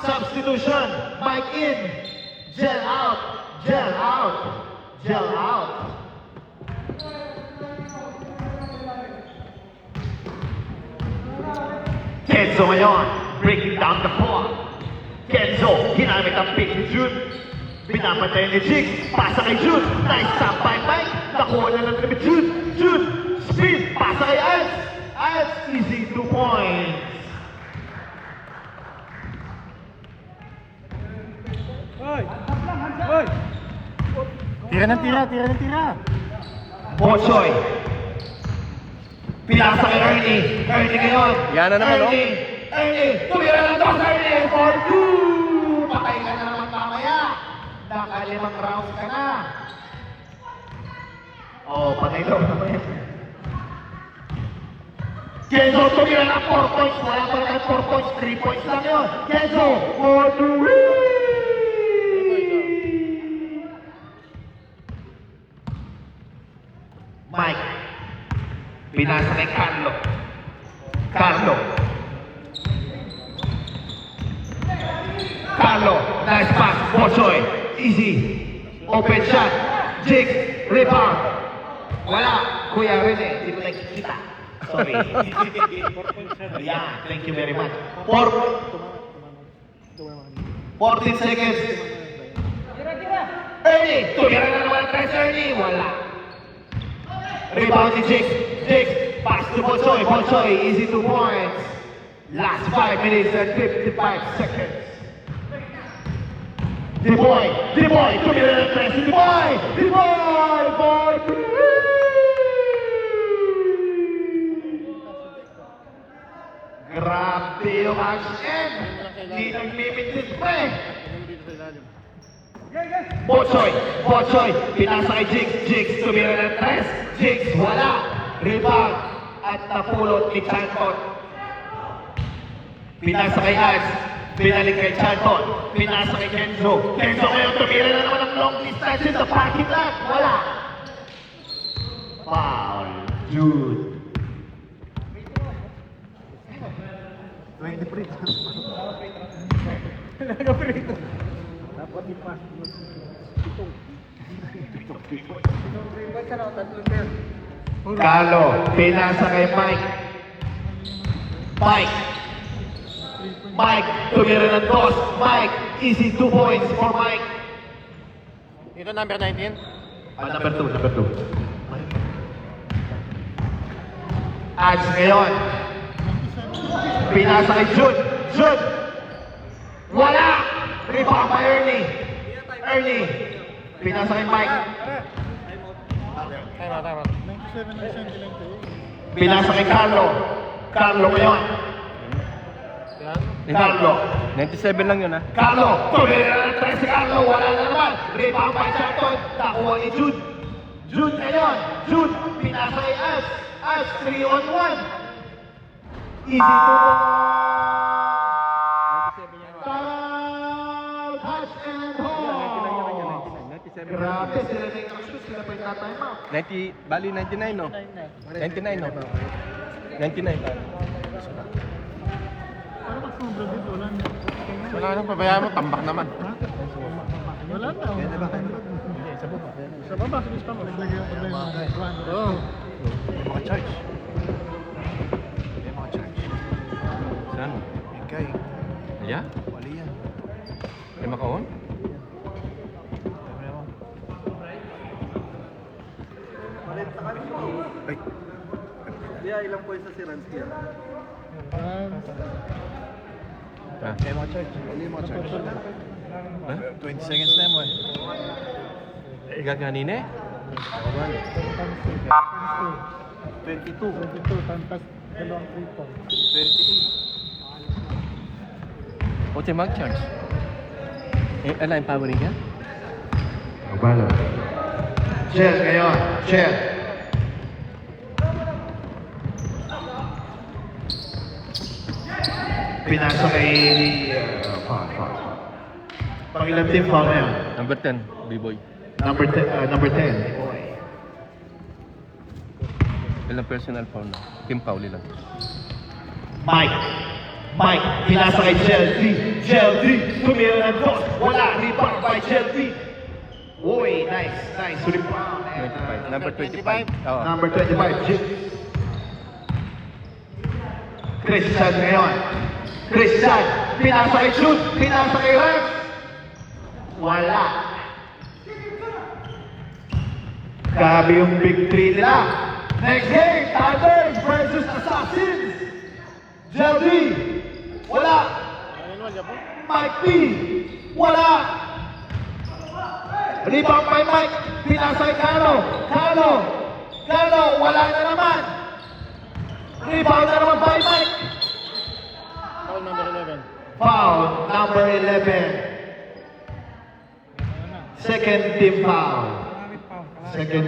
Substitution. Mike in. Jen out. Jen out. Jen out. Kenzo ngayon. Breaking down the floor. Kenzo, ginamit ang pick ni Jude. Pinapatay ni Jigs. Pasa kay Jude. Nice stop by Mike. Nakuha na lang kami Jude. Jude. Spin. Pasa kay Ice. Ice. Easy 2 points. Tira ng tira, tira ng tira. Bochoy. Pinasa kay Ernie. Ernie ngayon. Yan na naman, oh. Ernie. Tumira lang daw sa Ernie for 2. Patay ka na naman mamaya. Nakalimang round ka na. Oh, patay daw mamaya. Kenzo, tumira lang 4 points. Wala pa lang 4 points. 3 points lang yun. Kenzo, for the win. Mike. Pinasa kay Carlo. Carlo. Carlo. Nice pass. Bochoy. Easy. Open shot. Jigs. Rebound. Wala. Kuya Rene. Hindi ko nakikita. Sorry. Yeah. Thank you very much. 14 seconds. Ernie. Tumira na naman ang tres, Ernie. Wala. Rebound ni Jigs. Jigs. Pass to Bonsoy. Bonsoy. Easy 2 points. Last 5 minutes and 55 seconds. D-Boy. D-Boy. Tumira ng tres. D-Boy. D-Boy. For three. Grabe yung action. Hindi nag-limited pa eh. Bochoy, Bochoy, pinasa kay Jigs, Jigs, tumira ng tres, Jigs, wala, rebound, at napulot ni Chanton. Pinasa kay Ars, pinalik kay Chanton, pinasa kay Kenzo. Kenzo ngayon tumira na naman ng long distance in the parking lot, wala. Foul, Jude. 23. Dapat ipas. Carlo, pinasa kay Mike. Mike. Mike, tumira ng dos. Mike, easy 2 points for Mike. Ito number 19. Number 2, number 2. Ads ngayon. Pinasa kay Jude. Jude. Wala. Rebound pa Ernie. Ernie. Pinasa kay Mike. Time out. 97% Pinasa kay Carlo. Carlo ngayon. Carlo. 97 lang yun, ha? Carlo. Tumira ng tres si Carlo. Wala na naman. Rebound pa Chanton. Nakuha ni Jude. Jude ngayon. Jude. Pinasa kay Ash. Ash 3-on-1. Easy 2 Touch and hold. Grabe, sila na yung shoes, sila pa yung time out. 90, bali 99, no? 99, no? 99. Wala nang pabayaan mo, tambak naman. Wala na. Sa baba, sige pa mo. Oo. Mga charge. Mga charge. Saan? Ikay. Yeah? Wali yan. May makaon? Ay. Ilang points na si Ransky? Ah. Kaya mga charge. Wali mga charge. Ha? 20 seconds na mo eh. Eh, gaganine? 22 tantas dalawang 3 points. 28. O, tayo mag-charge. Eh, ano, empowering ka? Agbalo. Chel ngayon. Chel. Pinasa kay... Foul. Pangilang team foul na yun. Number 10, B-boy. Number 10. Ilang personal foul na? Team foul ilan? Mike, pinasa kay Jelty, tumira ng toss, wala, rebound by Jelty. Uy, nice, rebound. 25. Number 25. Oo. Number 25, Jim. Christian ngayon. Christian, pinasa kay Jude, pinasa kay Rex. Wala. Grabe yung big three nila. Next game, Thunders versus Assassins. Jelty, wala. Mike P, wala. Rebound by Mike, pinasa kay Carlo, wala na naman. Rebound na naman by Mike. Foul number 11. Foul number 11. Second team foul. Second,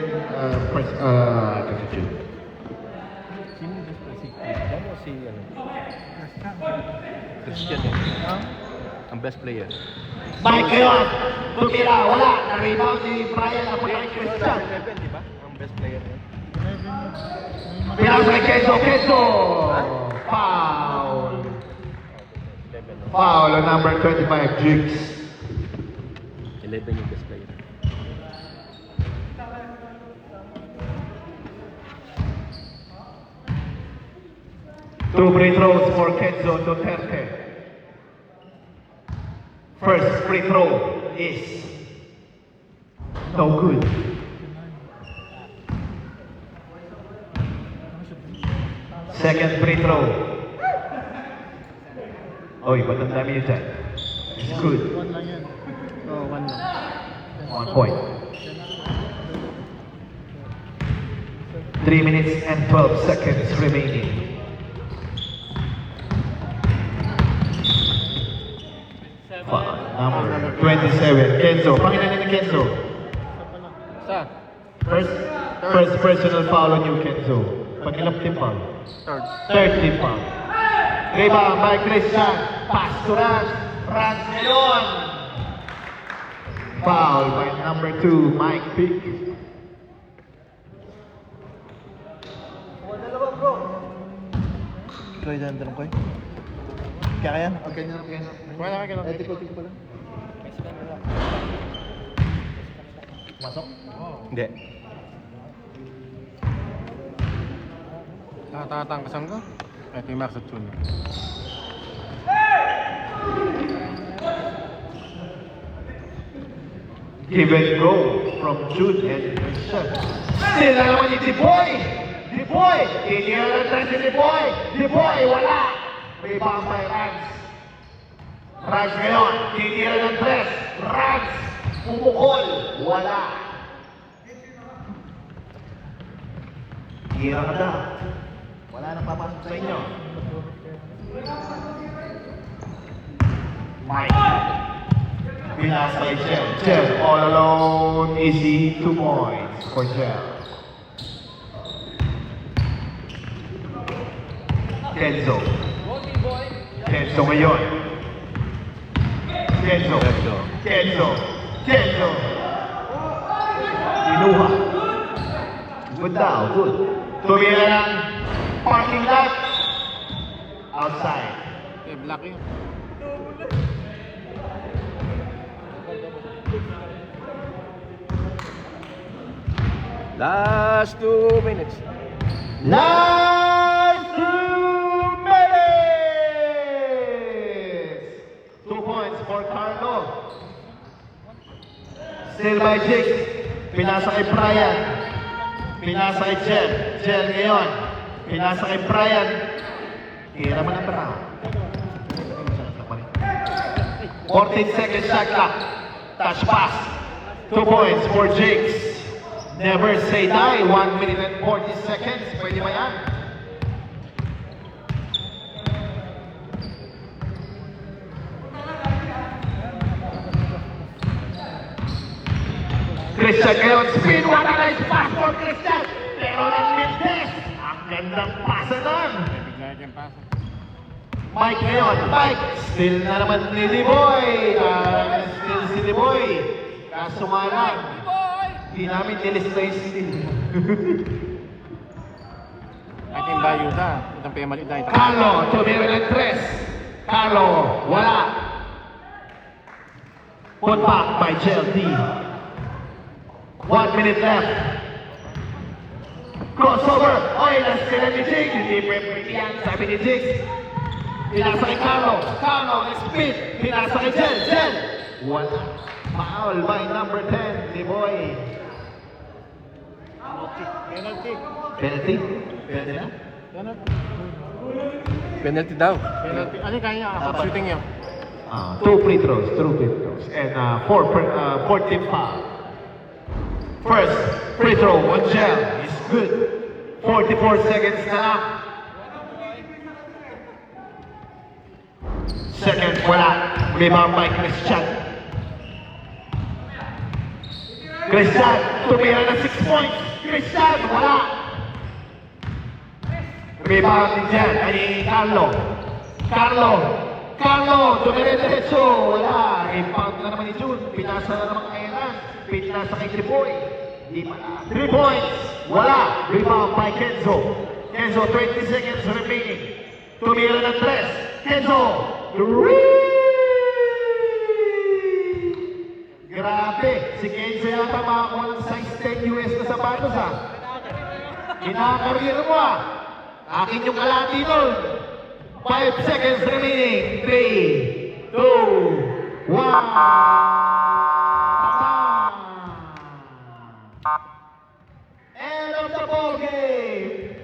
attitude. Sino yung best player? Si Christian o si ano? Christian eh. Ang best player. Mike ngayon, tumira, wala. Na-rebound si Brian ako kay Christian. 11, di ba? Ang best player niya. Pinasa kay Kenzo. Foul. 11, no? Foul on number 25, Jigs. 11 yung best player. Two free throws for Kenzo Duterte. First free throw is no good. Second free throw. Oy, ba't ang dami yun dyan? It's good. 1 lang yan. Oo, 1 lang. 1 point. 3 minutes and 12 seconds remaining. Number 27, Kenzo. Pangilan ni Kenzo. Sa? First personal foul on you, Kenzo. Pangilang team foul? Third team foul. Rebound by Christian. Pass to Rans. Rans ngayon. Foul by number 2, Mike Pick. Try dyan, tanong ko eh. Kaya yan? Okay na. Wala ka lang. Tiko pa lang. Masok? Hindi. Tatangkasan ko. Ito yung Max at Chun. Give and go from Jude and Christian. Still na naman yung Diboy! Diboy! Tinira ng tres si Diboy! Diboy, wala! Rebound by Rags. Rags ngayon, tinira ng tres. Rags, pumukol, wala. Tira ka na. Wala nang papasok sa inyo. Mike. Pinasa kay Chel. Chel, all alone, easy, 2 points for Chel. Kenzo. Kenzo ngayon. Kenzo. Inuha. Good daw, good. Tumira ng parking lot. Outside. Eh, black yun. Last 2 minutes. Last 2 minutes! 2 points for Carlo. Still by Jake. Pinasa kay Brian. Pinasa kay Jen. Jen ngayon. Pinasa kay Brian. Tira mo ng Brown. 14 seconds shot clock. Touch pass. 2 points for Jakes. Never say die. 1 minute and 40 seconds. Pwede ba yan? Christian ngayon, spin, what a nice pass for Christian! Pero nag-mintes! Ang gandang pasa nun! Mike ngayon, Mike! Still na naman ni Liboy! Still si Liboy! Kaso nga lang, di namin nilista yung still. Ating bayuda. Itong pemalit na ito. Carlo, tumira ng 3. Carlo, wala. Put back by Chelsea. 1 minute left. Crossover. Oy, nasila ni Jigs. Hindi pwede yan. Sabi ni Jigs. Pinasa kay Carlo. Carlo, nag-spin. Pinasa kay Jen. Jen. Wala. Foul by number 10. Liboy. Penalty. Penalty. Penalty na? Penalty daw. Penalty. Ano yung kanya? Shooting yun. 2 free throws. 2 free throws. And 4 team foul. First free throw, Angel is good. 44 seconds na lang. Second, wala. Rebound by Christian. Christian, tumira ng 6 points. Christian, wala. Rebound din dyan. Ay, Carlo. Carlo, tumira diretso. Wala. Rebound na naman ni June. Pinasa na naman kay Elan. Pinasa kay Liboy. Di pala. 3 points. Wala. Rebound by Kenzo. Kenzo, 20 seconds remaining. Tumira ng 3. Kenzo. 3! Grabe. Si Kenzo yata makakuha ng size 10 US na sapatos ha. Kinakarir mo ha. Akin yung kalati nun. 5 seconds remaining. 3, 2, 1. End of the ball game.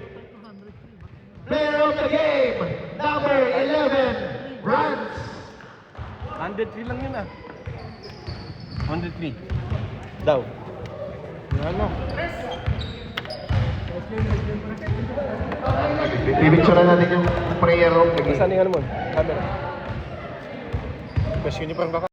Player of the game, number 11, Rans. 103 lang yun ah. 103. Daw. Ano? Pipicture natin yung prayer room. Saan yung ano mo? Camera. Best uniform ba ka?